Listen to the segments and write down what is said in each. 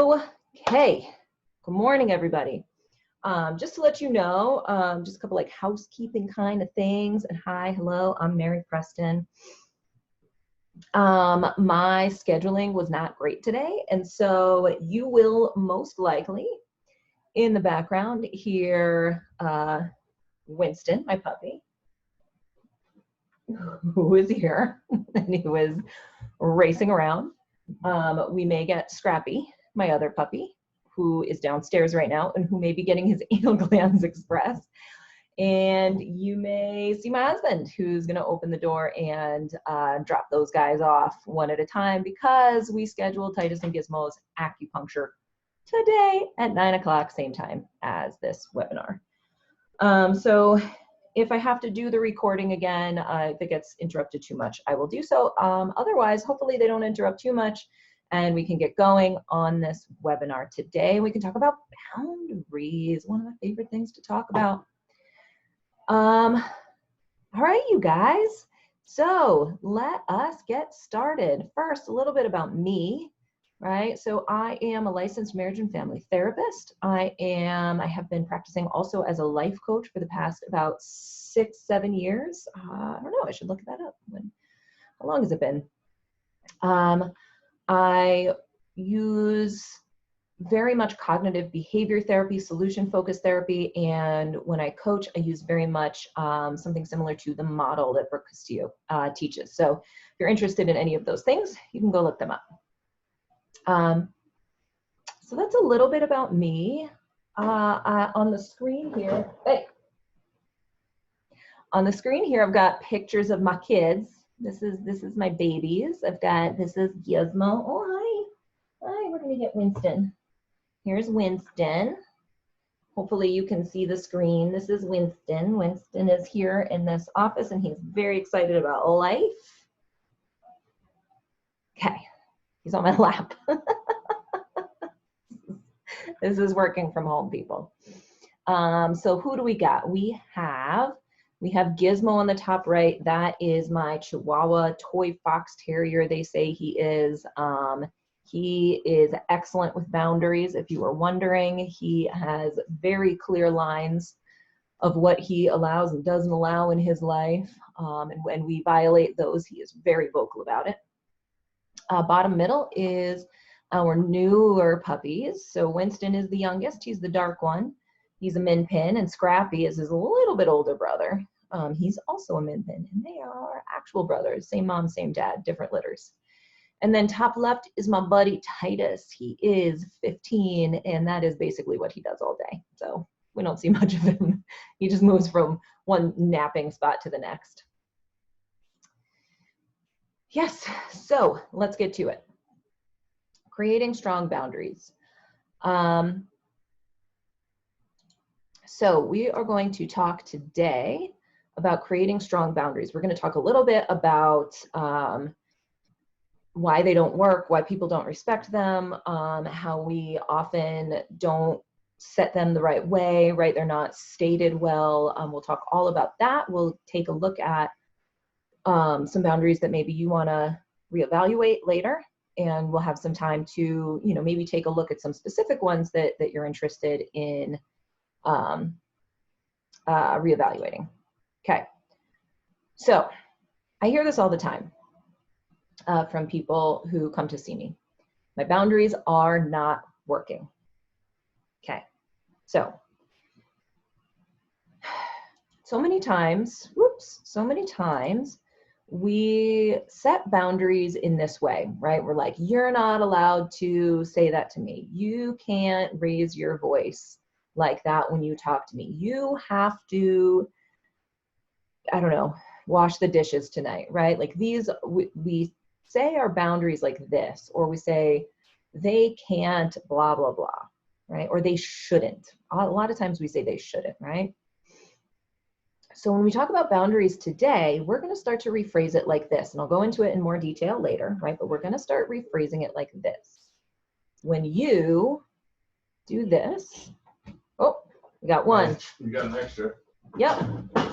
Okay, good morning, everybody. Just to let you know, just a couple like housekeeping kind of things. And hi, hello, I'm Mary Preston. My scheduling was not great today, and so you will most likely, in the background, hear Winston, my puppy, who is here, and he was racing around. We may get Scrappy, my other puppy, who is downstairs right now and who may be getting his anal glands expressed. And you may see my husband, who's going to open the door and drop those guys off one at a time, because we scheduled Titus and Gizmo's acupuncture today at 9 o'clock, same time as this webinar. So if I have to do the recording again, if it gets interrupted too much, I will do so. Otherwise, hopefully they don't interrupt too much and we can get going on this webinar today. We can talk about boundaries, one of my favorite things to talk about. All right, you guys. So let us get started. First, a little bit about me, right? So I am a licensed marriage and family therapist. I have been practicing also as a life coach for the past about 6-7 years. I don't know, I should look that up. How long has it been? I use very much cognitive behavior therapy, solution-focused therapy, and when I coach, I use very much something similar to the model that Brooke Castillo teaches. So if you're interested in any of those things, you can go look them up. So that's a little bit about me. On the screen here, on the screen here, I've got pictures of my kids. This is my babies. This is Gizmo. Oh, hi, we're gonna get Winston. Here's Winston. Hopefully you can see the screen. This is Winston. Winston is here in this office and he's very excited about life. Okay, he's on my lap. This is working from home, people. So who do we got? We have Gizmo on the top right. That is my Chihuahua toy fox terrier. They say he is excellent with boundaries. If you were wondering, he has very clear lines of what he allows and doesn't allow in his life. And when we violate those, he is very vocal about it. Bottom middle is our newer puppies. So Winston is the youngest. He's the dark one. He's a min pin, and Scrappy is his little bit older brother. He's also a min pin, and they are actual brothers, same mom, same dad, different litters. And then top left is my buddy Titus. He is 15, and that is basically what he does all day. So we don't see much of him. He just moves from one napping spot to the next. Yes, so let's get to it. Creating strong boundaries. So we are going to talk today about creating strong boundaries. We're going to talk a little bit about why they don't work, why people don't respect them, how we often don't set them the right way, right? They're not stated well. We'll talk all about that. We'll take a look at some boundaries that maybe you want to reevaluate later. And we'll have some time to, maybe take a look at some specific ones that you're interested in reevaluating. Okay. So I hear this all the time from people who come to see me. My boundaries are not working. Okay. So many times we set boundaries in this way, right? We're like, you're not allowed to say that to me. You can't raise your voice like that when you talk to me. You have to, I don't know, wash the dishes tonight, right? Like these, we say our boundaries like this, or we say they can't blah, blah, blah, right? Or they shouldn't. A lot of times we say they shouldn't, right? So when we talk about boundaries today, we're going to start to rephrase it like this, and I'll go into it in more detail later, right? But we're going to start rephrasing it like this. When you do this, oh, we got one. You got an extra. Yep.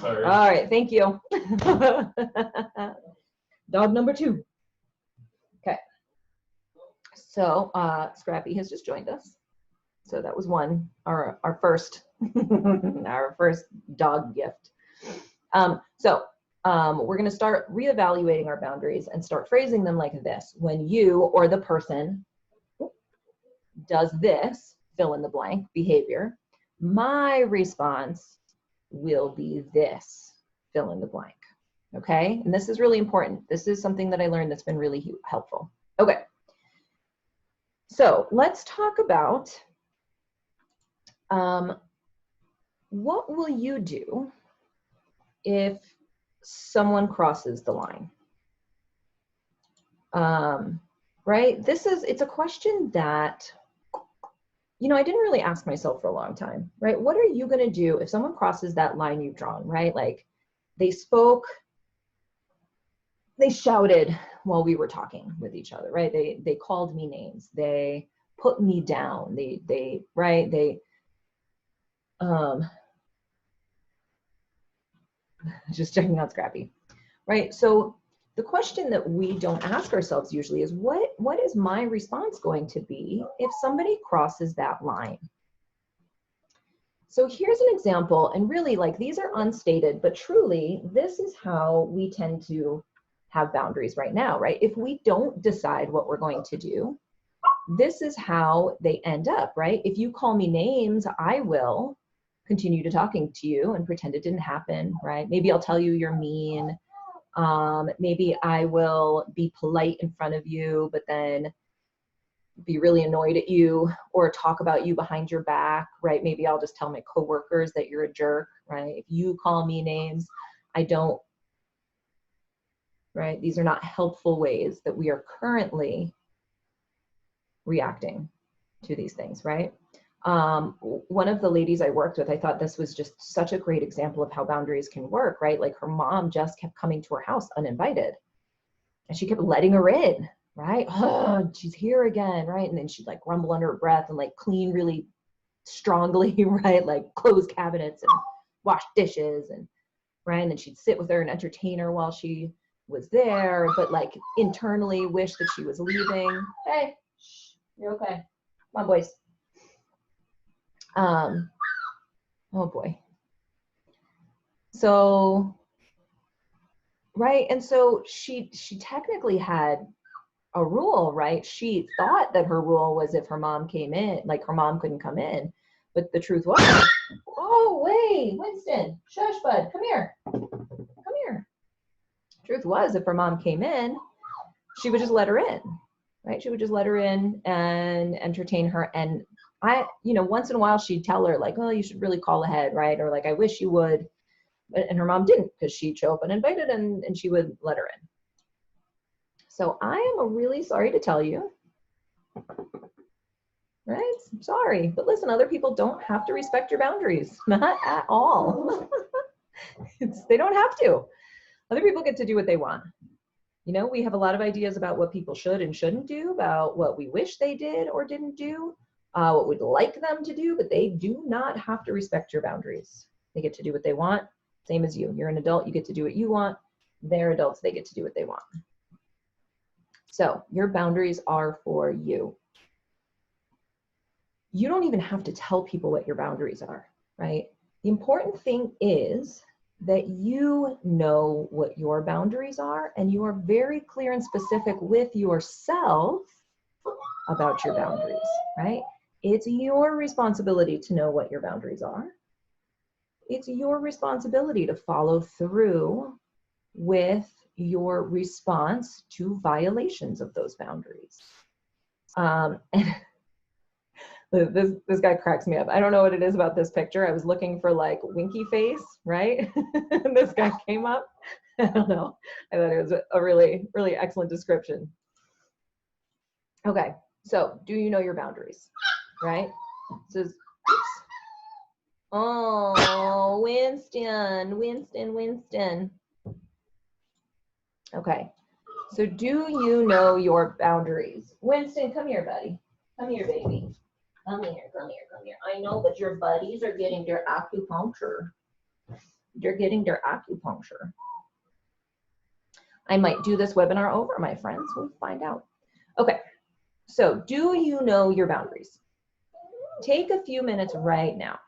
Sorry. All right, thank you. Dog number 2. Okay. So Scrappy has just joined us. So that was one, our first, our first dog gift. We're going to start reevaluating our boundaries and start phrasing them like this. When you or the person does this, fill in the blank behavior, my response will be this, fill in the blank. Okay, and this is really important. This is something that I learned that's been really helpful. Okay, so let's talk about what will you do if someone crosses the line? Right, it's a question that, you know, I didn't really ask myself for a long time, right? What are you gonna do if someone crosses that line you've drawn, right? Like they spoke, they shouted while we were talking with each other, right? They called me names, they put me down, just checking out Scrappy, right? So the question that we don't ask ourselves usually is what is my response going to be if somebody crosses that line? So here's an example, and really, like, these are unstated, but truly this is how we tend to have boundaries right now, right? If we don't decide what we're going to do, this is how they end up, right? If you call me names, I will continue to talking to you and pretend it didn't happen, right? Maybe I'll tell you you're mean. Maybe I will be polite in front of you, but then be really annoyed at you or talk about you behind your back, right? Maybe I'll just tell my coworkers that you're a jerk, right? If you call me names, I don't, right? These are not helpful ways that we are currently reacting to these things, right? One of the ladies I worked with, I thought this was just such a great example of how boundaries can work, right? Like her mom just kept coming to her house uninvited and she kept letting her in, right? Oh, she's here again, right? And then she'd like rumble under her breath and like clean really strongly, right? Like close cabinets and wash dishes and, right? And then she'd sit with her and entertain her while she was there, but like internally wish that she was leaving. Hey, shh, you're okay. Come on, boys. Oh boy. So, right, and so she technically had a rule, right? She thought that her rule was if her mom came in, like her mom couldn't come in, but the truth was, oh wait, Winston, shush bud, come here. Come here. Truth was, if her mom came in, she would just let her in, right? She would just let her in and entertain her. And once in a while she'd tell her like, oh, you should really call ahead, right? Or like, I wish you would. And her mom didn't, because she'd show up uninvited and she would let her in. So I am really sorry to tell you, right? I'm sorry, but listen, other people don't have to respect your boundaries, not at all. They don't have to. Other people get to do what they want. You know, we have a lot of ideas about what people should and shouldn't do, about what we wish they did or didn't do, what we'd like them to do, but they do not have to respect your boundaries. They get to do what they want. Same as you. You're an adult, you get to do what you want. They're adults, they get to do what they want. So your boundaries are for you. You don't even have to tell people what your boundaries are, right? The important thing is that you know what your boundaries are and you are very clear and specific with yourself about your boundaries, right? It's your responsibility to know what your boundaries are. It's your responsibility to follow through with your response to violations of those boundaries. And this guy cracks me up. I don't know what it is about this picture. I was looking for like winky face, right? And this guy came up. I don't know. I thought it was a really, really excellent description. Okay, so do you know your boundaries, right? It says, oops. Oh, Winston. Okay, so do you know your boundaries? Winston, come here, buddy. Come here, baby. Come here. I know that your buddies are getting their acupuncture. They're getting their acupuncture. I might do this webinar over, my friends. We'll find out. Okay, So do you know your boundaries? Take a few minutes right now.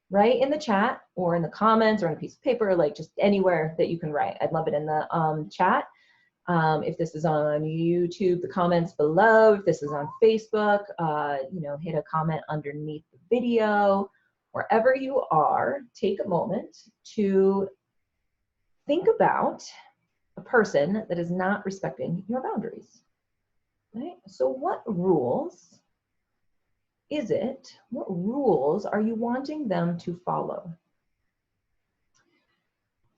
Write in the chat or in the comments or on a piece of paper, like just anywhere that you can write. I'd love it in the chat. If this is on YouTube, the comments below. If this is on Facebook, you know, hit a comment underneath the video. Wherever you are, take a moment to think about a person that is not respecting your boundaries. Right? So what rules is it? What rules are you wanting them to follow?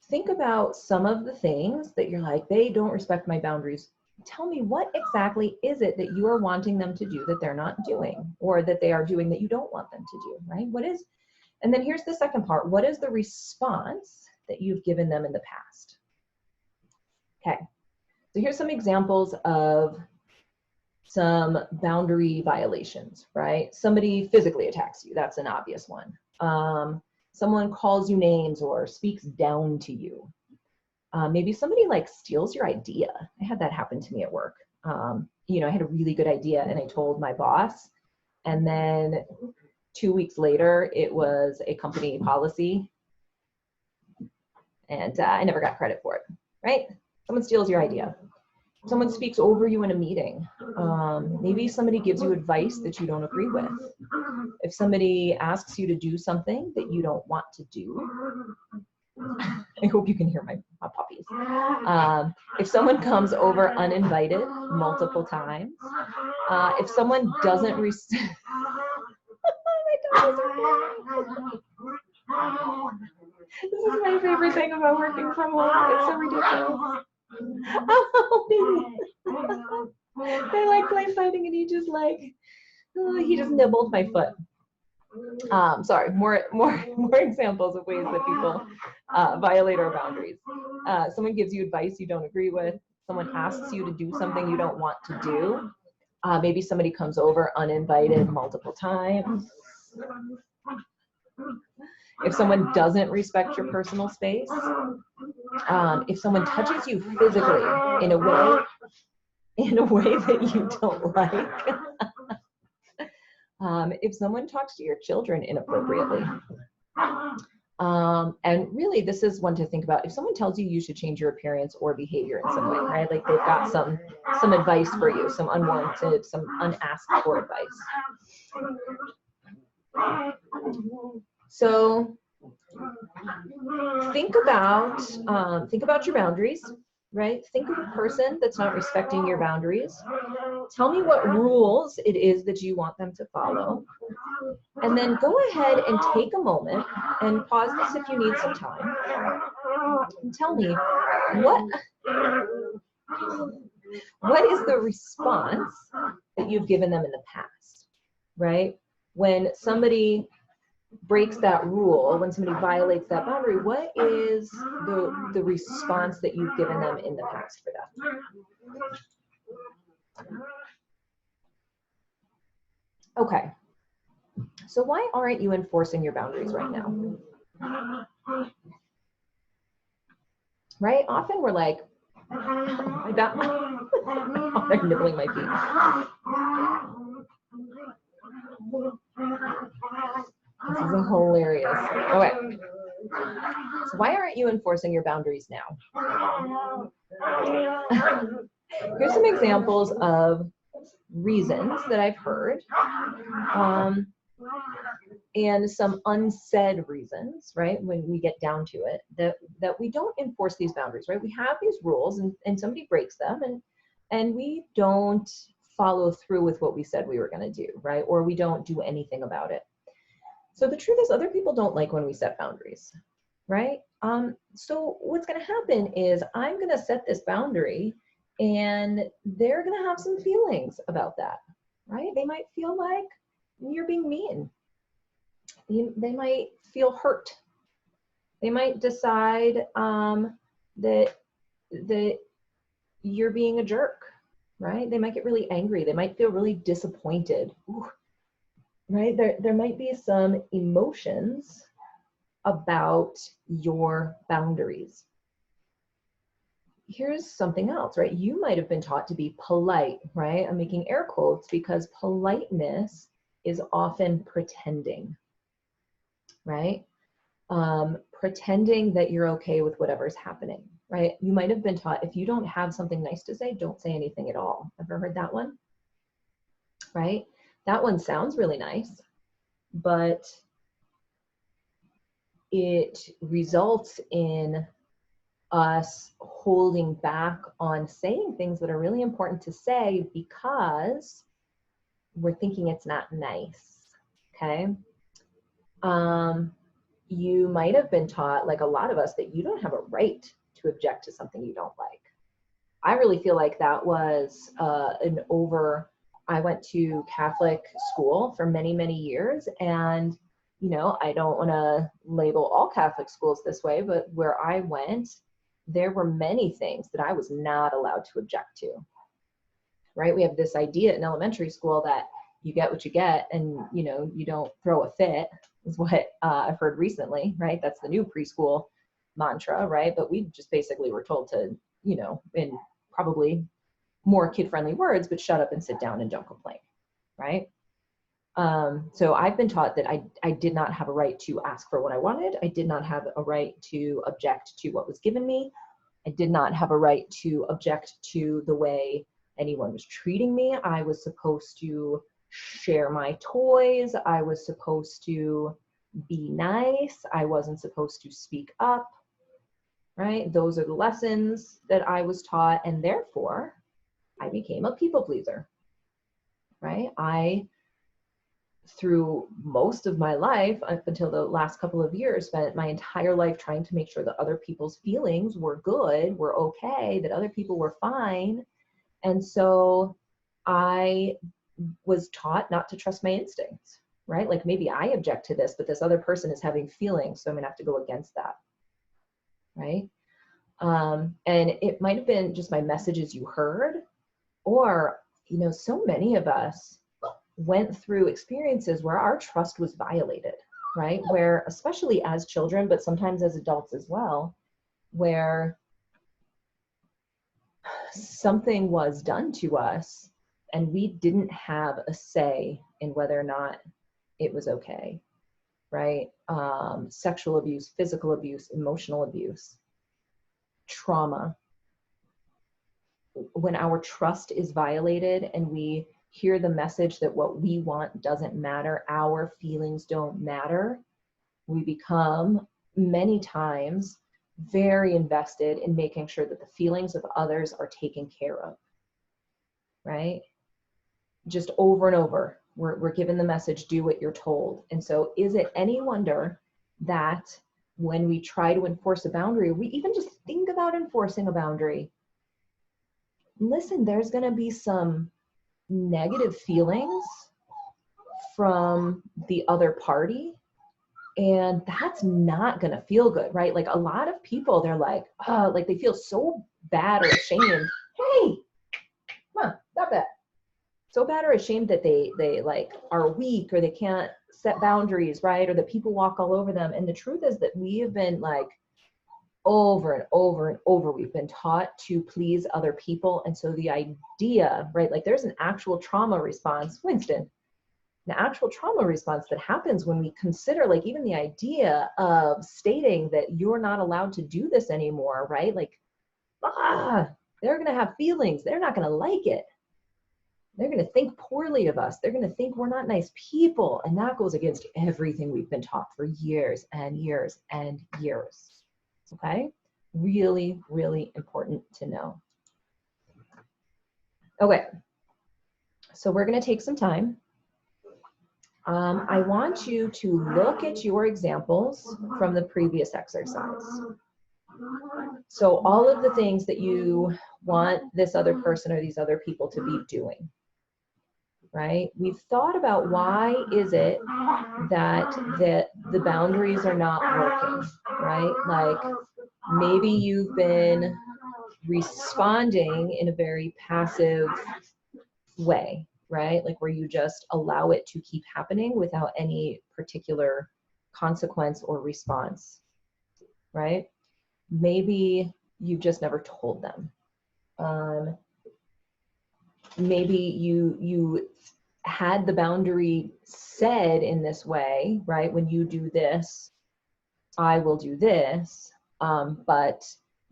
Think about some of the things that you're like, they don't respect my boundaries. Tell me, what exactly is it that you are wanting them to do that they're not doing, or that they are doing that you don't want them to do, right? What is, and then here's the second part. What is the response that you've given them in the past? Okay, so here's some examples of some boundary violations, right? Somebody physically attacks you. That's an obvious one. Someone calls you names or speaks down to you. Maybe somebody like steals your idea. I had that happen to me at work. You know, I had a really good idea and I told my boss, and then 2 weeks later, it was a company policy, and I never got credit for it, right? Someone steals your idea. Someone speaks over you in a meeting. Maybe somebody gives you advice that you don't agree with. If somebody asks you to do something that you don't want to do, I hope you can hear my puppies. If someone comes over uninvited multiple times, if someone doesn't respect, this is my favorite thing about working from home. It's so ridiculous. Oh, they like play fighting, and he just like, he just nibbled my foot. Sorry, more examples of ways that people violate our boundaries. Someone gives you advice you don't agree with. Someone asks you to do something you don't want to do. Maybe somebody comes over uninvited multiple times. If someone doesn't respect your personal space. If someone touches you physically in a way that you don't like. If someone talks to your children inappropriately. And really, this is one to think about. If someone tells you you should change your appearance or behavior in some way, right? Like they've got some advice for you, some unwarranted, some unasked for advice. So think about your boundaries, right? Think of a person that's not respecting your boundaries. Tell me what rules it is that you want them to follow. And then go ahead and take a moment and pause this if you need some time. And tell me, what is the response that you've given them in the past, right? When somebody breaks that rule, when somebody violates that boundary, what is the response that you've given them in the past for that? Okay, so why aren't you enforcing your boundaries right now? Right? Often we're like, I got my, they're nibbling my feet. This is hilarious. Okay. So why aren't you enforcing your boundaries now? Here's some examples of reasons that I've heard, and some unsaid reasons, right, when we get down to it, that we don't enforce these boundaries, right? We have these rules and somebody breaks them, and we don't follow through with what we said we were going to do, right? Or we don't do anything about it. So the truth is, other people don't like when we set boundaries, right? So what's going to happen is I'm going to set this boundary, and they're going to have some feelings about that, right? They might feel like you're being mean. They might feel hurt. They might decide that you're being a jerk, right? They might get really angry. They might feel really disappointed. Ooh. Right? There might be some emotions about your boundaries. here's something else, right? You might have been taught to be polite, right? I'm making air quotes because politeness is often pretending, right? Pretending that you're okay with whatever's happening, right? You might have been taught if you don't have something nice to say, don't say anything at all. Ever heard that one? Right? That one sounds really nice, but it results in us holding back on saying things that are really important to say because we're thinking it's not nice, okay? You might have been taught, like a lot of us, that you don't have a right to object to something you don't like. I really feel like that was I went to Catholic school for many, many years, and I don't want to label all Catholic schools this way, but where I went, there were many things that I was not allowed to object to, right? We have this idea in elementary school that you get what you get, and you don't throw a fit, is what I've heard recently, right? That's the new preschool mantra, right? But we just basically were told to, in probably more kid-friendly words, but shut up and sit down and don't complain, right? So I've been taught that I did not have a right to ask for what I wanted. I did not have a right to object to what was given me. I did not have a right to object to the way anyone was treating me. I was supposed to share my toys. I was supposed to be nice. I wasn't supposed to speak up, right? Those are the lessons that I was taught, and therefore I became a people pleaser, right? Through most of my life, up until the last couple of years, spent my entire life trying to make sure that other people's feelings were good, were okay, that other people were fine. And so I was taught not to trust my instincts, right? Like, maybe I object to this, but this other person is having feelings, so I'm gonna have to go against that, right? And it might have been just my messages you heard, or, so many of us went through experiences where our trust was violated, right? Where, especially as children, but sometimes as adults as well, where something was done to us and we didn't have a say in whether or not it was okay, right? Sexual abuse, physical abuse, emotional abuse, trauma. When our trust is violated and we hear the message that what we want doesn't matter, our feelings don't matter, we become many times very invested in making sure that the feelings of others are taken care of, right? Just over and over, we're given the message, do what you're told. And so is it any wonder that when we try to enforce a boundary, we even just think about enforcing a boundary, listen, there's going to be some negative feelings from the other party, and that's not going to feel good, right? Like, a lot of people, they're like, oh, like they feel so bad or ashamed. Hey, come on, stop that. So bad or ashamed that they like are weak, or they can't set boundaries, right? Or that people walk all over them. And the truth is that we have been, like, over and over and over, we've been taught to please other people. And so the idea, right, like there's an actual trauma response, Winston, an actual trauma response that happens when we consider, like, even the idea of stating that you're not allowed to do this anymore, right? Like, they're going to have feelings. They're not going to like it. They're going to think poorly of us. They're going to think we're not nice people. And that goes against everything we've been taught for years and years and years. Okay? Really, really important to know. Okay. So we're going to take some time. I want you to look at your examples from the previous exercise. So all of the things that you want this other person or these other people to be doing, right? We've thought about, why is it that the boundaries are not working, right? Like, maybe you've been responding in a very passive way, right? Like, where you just allow it to keep happening without any particular consequence or response, right? Maybe you've just never told them. Maybe you had the boundary said in this way, right? When you do this, I will do this, but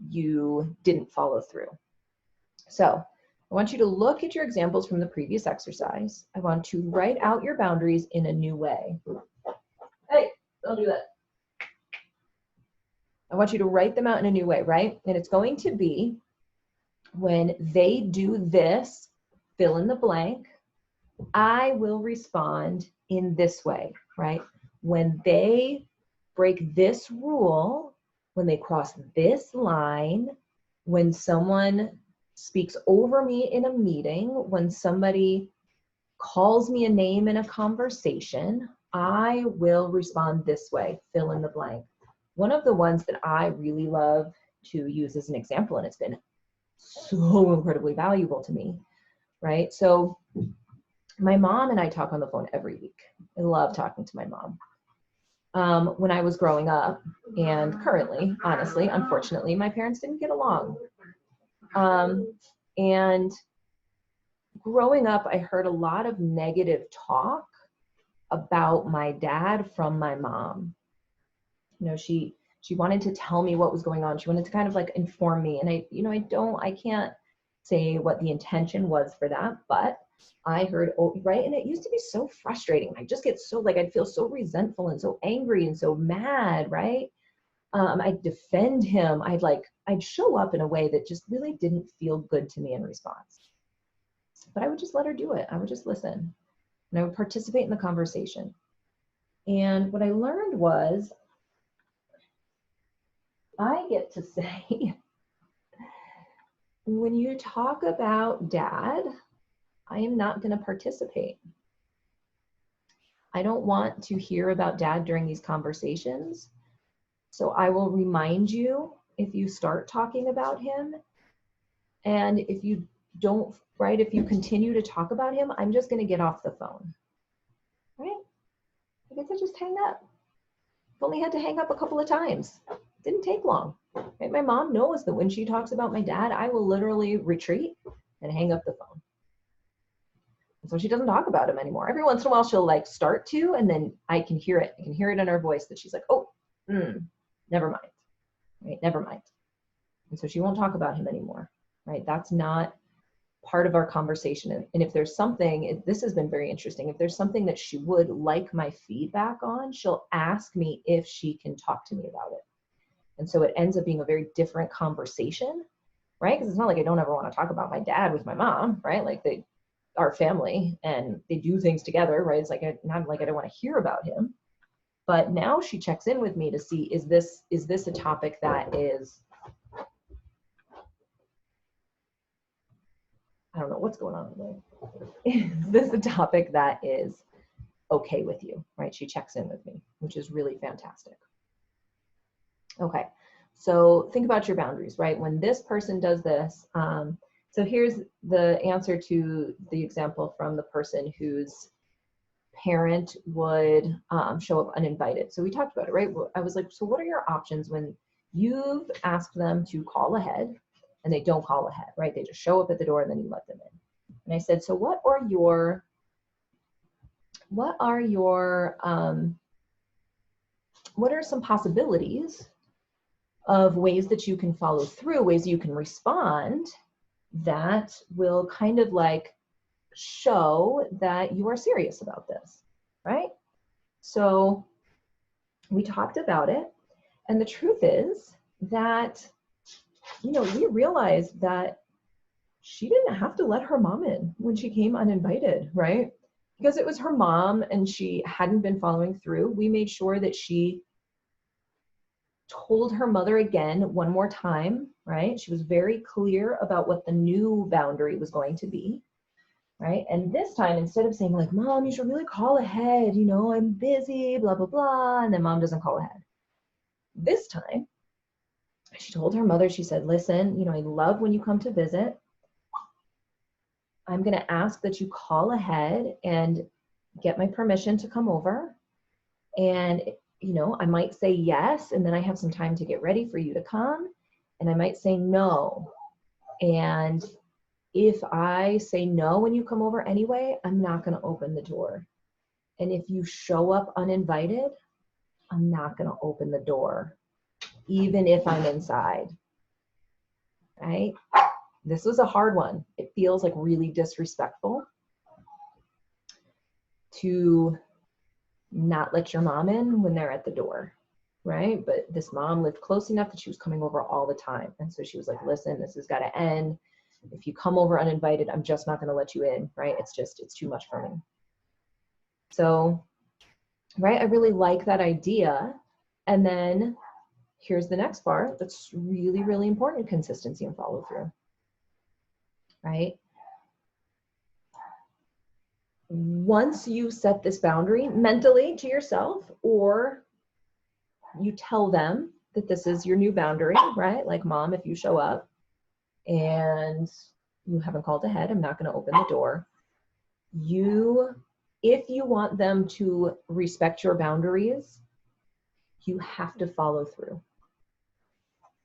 you didn't follow through. So I want you to look at your examples from the previous exercise. I want to write out your boundaries in a new way. Hey, don't do that. I want you to write them out in a new way, right? And it's going to be, when they do this, fill in the blank, I will respond in this way, right? When they break this rule, when they cross this line, when someone speaks over me in a meeting, when somebody calls me a name in a conversation, I will respond this way, fill in the blank. One of the ones that I really love to use as an example, and it's been so incredibly valuable to me, right? So my mom and I talk on the phone every week. I love talking to my mom. When I was growing up, and currently, honestly, unfortunately, my parents didn't get along. And growing up, I heard a lot of negative talk about my dad from my mom. You know, she wanted to tell me what was going on. She wanted to kind of like inform me. And I can't say what the intention was for that, but I heard, oh, right. And it used to be so frustrating. I just get so I'd feel so resentful and so angry and so mad, right? I'd defend him. I'd show up in a way that just really didn't feel good to me in response. But I would just let her do it. I would just listen and I would participate in the conversation. And what I learned was, I get to say, when you talk about dad, I am not going to participate. I don't want to hear about dad during these conversations. So I will remind you if you start talking about him. And if you don't, right, if you continue to talk about him, I'm just going to get off the phone. Right? I guess I just hang up. I've only had to hang up a couple of times. It didn't take long. Right? My mom knows that when she talks about my dad, I will literally retreat and hang up the phone. So she doesn't talk about him anymore. Every once in a while, she'll start to, and then I can hear it. I can hear it in her voice that she's like, oh, never mind, right? Never mind. And so she won't talk about him anymore, right? That's not part of our conversation. And if there's something, this has been very interesting. If there's something that she would like my feedback on, she'll ask me if she can talk to me about it. And so it ends up being a very different conversation, right? Because it's not like I don't ever want to talk about my dad with my mom, right? Our family and they do things together, right? It's not like I don't want to hear about him, but now she checks in with me to see, is this a topic that is, I don't know what's going on today. Is this a topic that is okay with you, right? She checks in with me, which is really fantastic. Okay, so think about your boundaries, right? When this person does this, so here's the answer to the example from the person whose parent would show up uninvited. So we talked about it, right? I was like, so what are your options when you've asked them to call ahead and they don't call ahead, right? They just show up at the door and then you let them in. And I said, so what are some possibilities of ways that you can follow through, ways you can respond that will kind of show that you are serious about this, right? So we talked about it, and the truth is that, we realized that she didn't have to let her mom in when she came uninvited, right? Because it was her mom and she hadn't been following through. We made sure that she told her mother again one more time, right? She was very clear about what the new boundary was going to be, right? And this time, instead of saying Mom, you should really call ahead, I'm busy, blah, blah, blah, and then mom doesn't call ahead. This time, she told her mother, she said, listen, I love when you come to visit. I'm going to ask that you call ahead and get my permission to come over. And I might say yes, and then I have some time to get ready for you to come. and I might say no. And if I say no when you come over anyway, I'm not going to open the door. And if you show up uninvited, I'm not going to open the door, even if I'm inside. Right? This was a hard one. It feels like really disrespectful to not let your mom in when they're at the door, right? But this mom lived close enough that she was coming over all the time. And so she was like, listen, this has got to end. If you come over uninvited, I'm just not going to let you in, right? It's too much for me. So, right, I really like that idea. And then here's the next part that's really, really important: consistency and follow through, right? Once you set this boundary mentally to yourself, or you tell them that this is your new boundary, right? Like, mom, if you show up and you haven't called ahead, I'm not going to open the door. If you want them to respect your boundaries, you have to follow through.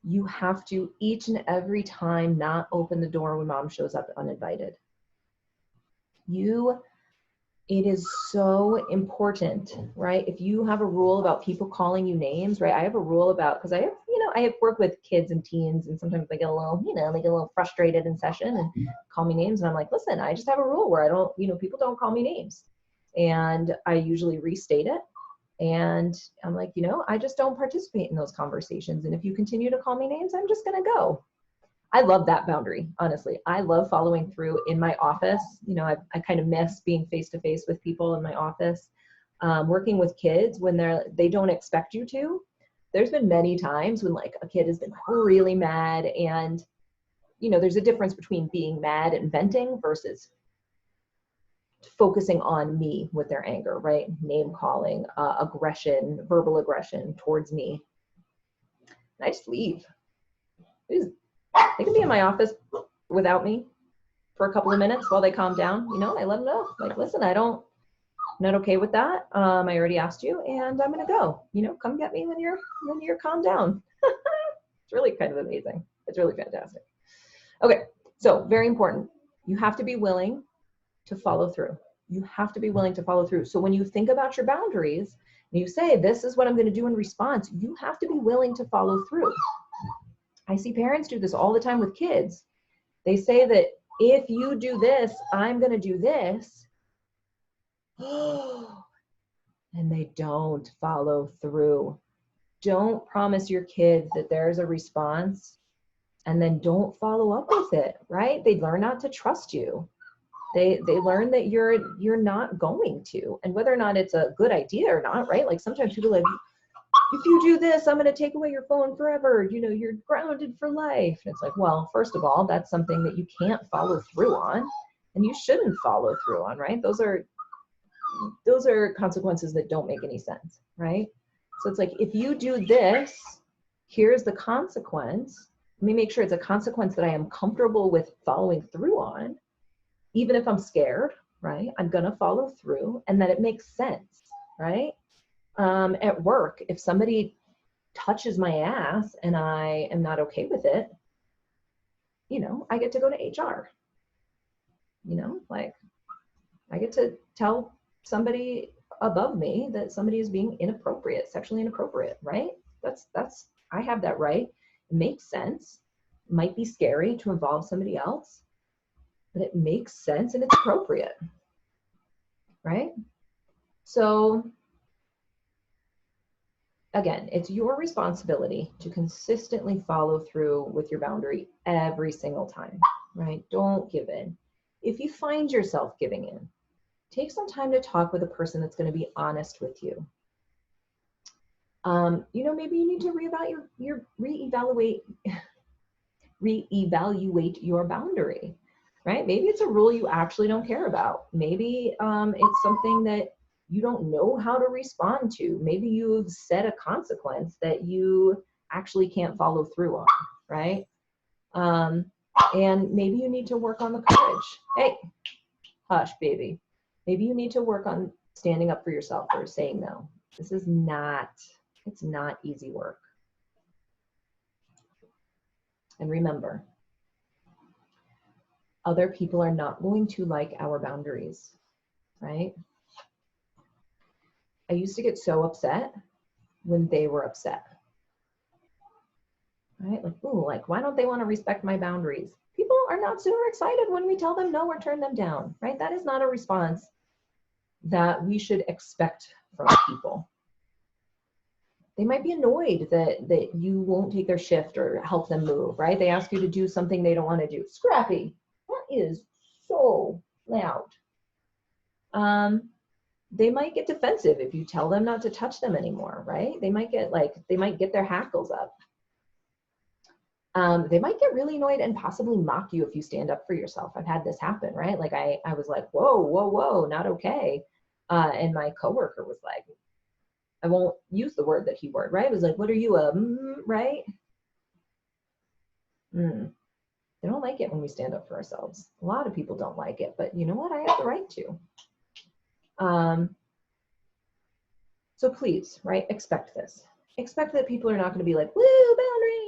You have to, each and every time, not open the door when mom shows up uninvited. It is so important, right? If you have a rule about people calling you names, right? I have a rule about, because I have worked with kids and teens, and sometimes they get a little, they get a little frustrated in session and call me names. And I'm like, listen, I just have a rule where I don't, people don't call me names. And I usually restate it. And I'm like, I just don't participate in those conversations. And if you continue to call me names, I'm just going to go. I love that boundary, honestly. I love following through in my office. I kind of miss being face-to-face with people in my office. Working with kids when they don't expect you to. There's been many times when like a kid has been really mad, and there's a difference between being mad and venting versus focusing on me with their anger, right? Name calling, aggression, verbal aggression towards me. And I just leave. They can be in my office without me for a couple of minutes while they calm down. I let them know, like, listen, I'm not okay with that. I already asked you, and I'm gonna go. Come get me when you're calmed down. It's really kind of amazing. It's really fantastic. Okay, so very important. You have to be willing to follow through. You have to be willing to follow through. So when you think about your boundaries and you say, this is what I'm going to do in response, you have to be willing to follow through. I see parents do this all the time with kids. They say that if you do this, I'm going to do this. And they don't follow through. Don't promise your kids that there's a response and then don't follow up with it, right? They learn not to trust you. They learn that you're not going to, and whether or not it's a good idea or not, right? Like sometimes people are like, if you do this, I'm going to take away your phone forever. You're grounded for life. And it's like, well, first of all, that's something that you can't follow through on, and you shouldn't follow through on, right? Those are consequences that don't make any sense, right? So it's like, if you do this, here's the consequence. Let me make sure it's a consequence that I am comfortable with following through on. Even if I'm scared, right? I'm going to follow through, and that it makes sense, right? At work, if somebody touches my ass and I am not okay with it, I get to go to HR. Like, I get to tell somebody above me that somebody is being inappropriate, sexually inappropriate, right? I have that right. It makes sense. It might be scary to involve somebody else, but it makes sense and it's appropriate, right? So again, it's your responsibility to consistently follow through with your boundary every single time, right? Don't give in. If you find yourself giving in, take some time to talk with a person that's going to be honest with you. Maybe you need to reevaluate your boundary, right? Maybe it's a rule you actually don't care about. Maybe it's something that you don't know how to respond to. Maybe you've set a consequence that you actually can't follow through on, right? And maybe you need to work on the courage. Hey, hush, baby. Maybe you need to work on standing up for yourself or saying no. It's not easy work. And remember, other people are not going to like our boundaries, right? I used to get so upset when they were upset, right? Like, ooh, like, why don't they want to respect my boundaries? People are not super excited when we tell them no or turn them down, right? That is not a response that we should expect from people. They might be annoyed that you won't take their shift or help them move, right? They ask you to do something they don't want to do. Scrappy, that is so loud. They might get defensive if you tell them not to touch them anymore, right? They might get their hackles up. They might get really annoyed and possibly mock you if you stand up for yourself. I've had this happen, right? Like I was like, whoa, not okay. And my coworker was like, I won't use the word that he word, right? It was like, what are you, right? They don't like it when we stand up for ourselves. A lot of people don't like it, but you know what? I have the right to. So please, right, expect this. Expect that people are not going to be like, woo, boundary,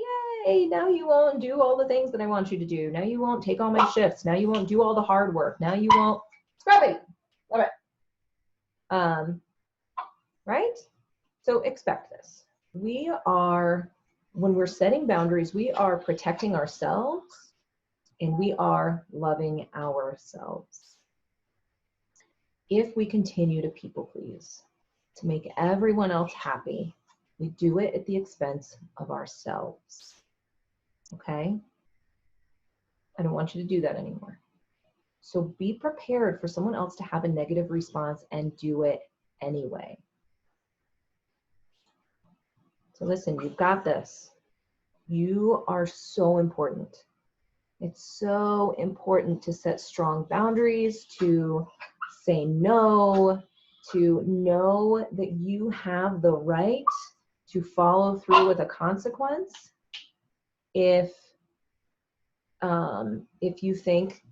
yay, now you won't do all the things that I want you to do. Now you won't take all my shifts. Now you won't do all the hard work. Now you won't, Scrappy, all right. Right? So expect this. When we're setting boundaries, we are protecting ourselves and we are loving ourselves. If we continue to people please, to make everyone else happy, we do it at the expense of ourselves. Okay? I don't want you to do that anymore. So be prepared for someone else to have a negative response and do it anyway. So listen, you've got this. You are so important. It's so important to set strong boundaries, to say no, to know that you have the right to follow through with a consequence if you think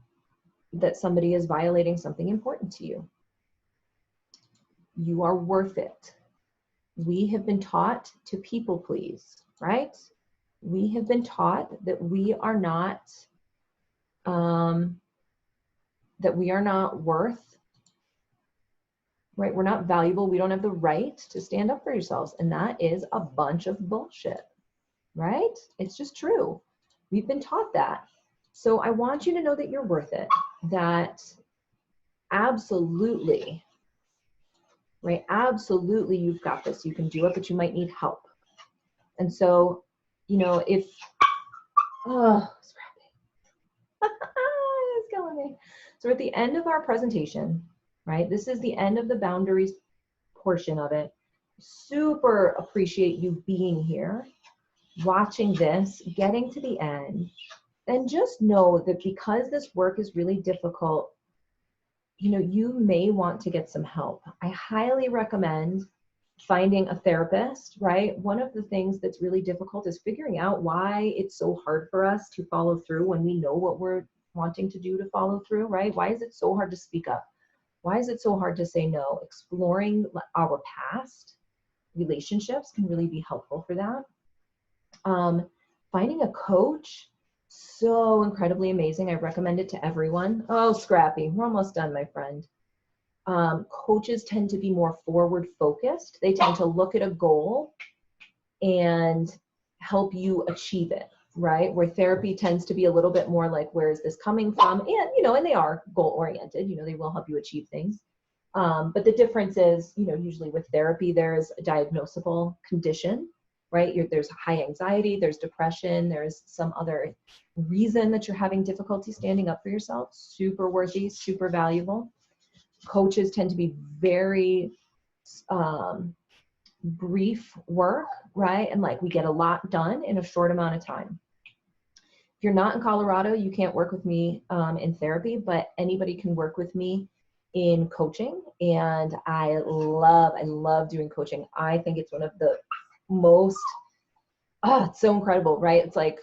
that somebody is violating something important to you. You are worth it. We have been taught to people please, right? We have been taught that we are not worth, right? We're not valuable. We don't have the right to stand up for yourselves. And that is a bunch of bullshit, right? It's just true. We've been taught that. So I want you to know that you're worth it, that absolutely, right? Absolutely, you've got this. You can do it, but you might need help. And so, you know, if, Scrappy, it's killing me. So at the end of our presentation, right? This is the end of the boundaries portion of it. Super appreciate you being here, watching this, getting to the end. And just know that because this work is really difficult, you know, you may want to get some help. I highly recommend finding a therapist, right? One of the things that's really difficult is figuring out why it's so hard for us to follow through when we know what we're wanting to do to follow through, right? Why is it so hard to speak up? Why is it so hard to say no? Exploring our past relationships can really be helpful for that. Finding a coach, so incredibly amazing. I recommend it to everyone. Oh, Scrappy, we're almost done, my friend. Coaches tend to be more forward focused. They tend to look at a goal and help you achieve it, right? Where therapy tends to be a little bit more like, where is this coming from? And, you know, and they are goal oriented, you know, they will help you achieve things. But the difference is, you know, usually with therapy, there's a diagnosable condition, right? There's high anxiety, there's depression, there's some other reason that you're having difficulty standing up for yourself. Super worthy, super valuable. Coaches tend to be very brief work, right? And like we get a lot done in a short amount of time. If you're not in Colorado, you can't work with me in therapy, but anybody can work with me in coaching. And I love doing coaching. I think it's one of the most, it's so incredible, right? It's like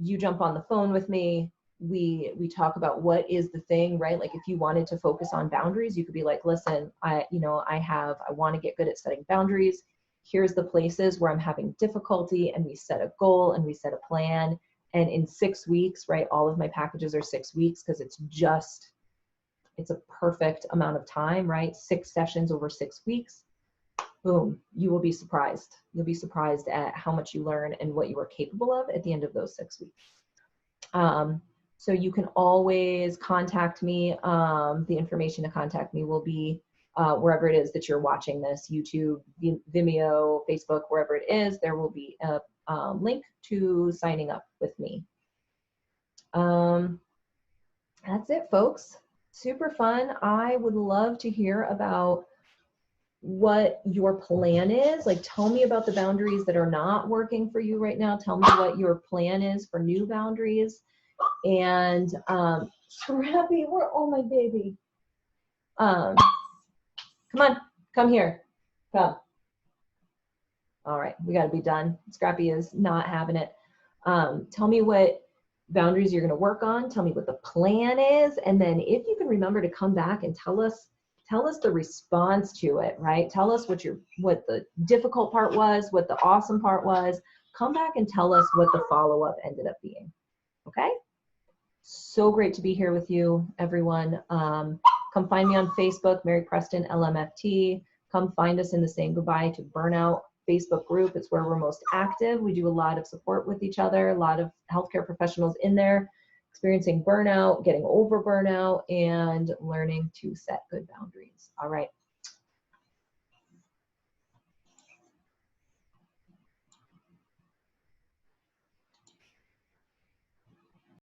you jump on the phone with me, we talk about what is the thing, right? Like if you wanted to focus on boundaries, you could be like, listen, I want to get good at setting boundaries. Here's the places where I'm having difficulty, and we set a goal and we set a plan, And in 6 weeks, right, all of my packages are 6 weeks because it's a perfect amount of time, right? 6 sessions over 6 weeks. Boom, you will be surprised. You'll be surprised at how much you learn and what you are capable of at the end of those 6 weeks. So you can always contact me. The information to contact me will be wherever it is that you're watching this, YouTube, Vimeo, Facebook, wherever it is, there will be a link to signing up with me. That's it, folks. Super fun. I would love to hear about what your plan is. Like, tell me about the boundaries that are not working for you right now. Tell me what your plan is for new boundaries. And Scrappy, oh my baby. Come on, come here, come. All right, we got to be done. Scrappy is not having it. Tell me what boundaries you're going to work on. Tell me what the plan is, and then if you can remember to come back and tell us the response to it, right? Tell us what the difficult part was, what the awesome part was. Come back and tell us what the follow-up ended up being. Okay? So great to be here with you, everyone. Come find me on Facebook, Mary Preston LMFT. Come find us in the Saying Goodbye to Burnout Facebook group. It's where we're most active. We do a lot of support with each other, a lot of healthcare professionals in there experiencing burnout, getting over burnout, and learning to set good boundaries. All right.